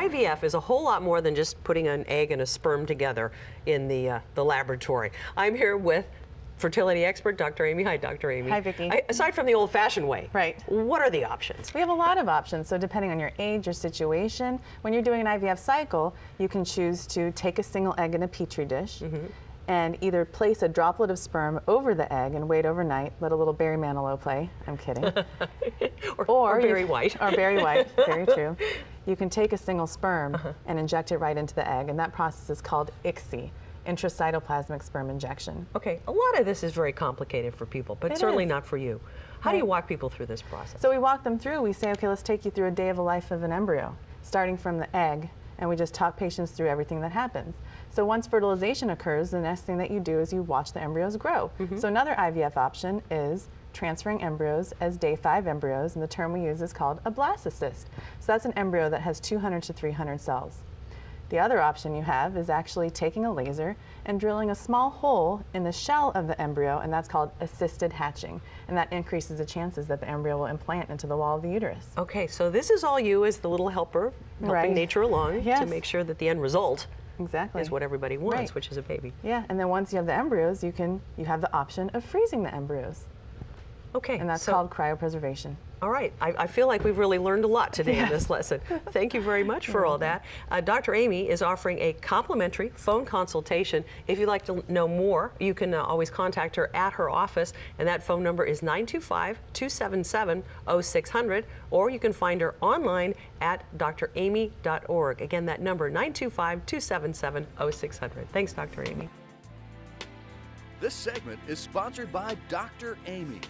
IVF is a whole lot more than just putting an egg and a sperm together in the laboratory. I'm here with fertility expert, Dr. Aimee. Hi, Dr. Aimee. Hi, Vicki. Aside from the old-fashioned way, right, what are the options? We have a lot of options. So depending on your age, your situation, when you're doing an IVF cycle, you can choose to take a single egg in a petri dish and either place a droplet of sperm over the egg and wait overnight, let a little Barry Manilow play. I'm kidding. or Barry White. Or Barry White, very true. You can take a single sperm and inject it right into the egg, and that process is called ICSI. Intracytoplasmic sperm injection. Okay, a lot of this is very complicated for people, but certainly not for you. How do you walk people through this process? So we walk them through. We say, okay, let's take you through a day of the life of an embryo, starting from the egg, and we just talk patients through everything that happens. So once fertilization occurs, the next thing that you do is you watch the embryos grow. So another IVF option is transferring embryos as day 5 embryos, and the term we use is called a blastocyst. So that's an embryo that has 200 to 300 cells. The other option you have is actually taking a laser and drilling a small hole in the shell of the embryo, and that's called assisted hatching. And that increases the chances that the embryo will implant into the wall of the uterus. Okay, so this is all you as the little helper, helping nature along to make sure that the end result is what everybody wants, which is a baby. Yeah, and then once you have the embryos, you have the option of freezing the embryos. Okay. And that's called cryopreservation. All right. I feel like we've really learned a lot today in this lesson. Thank you very much for all that. Dr. Aimee is offering a complimentary phone consultation. If you'd like to know more, you can always contact her at her office, and that phone number is 925-277-0600, or you can find her online at draimee.org. Again, that number, 925-277-0600. Thanks, Dr. Aimee. This segment is sponsored by Dr. Aimee.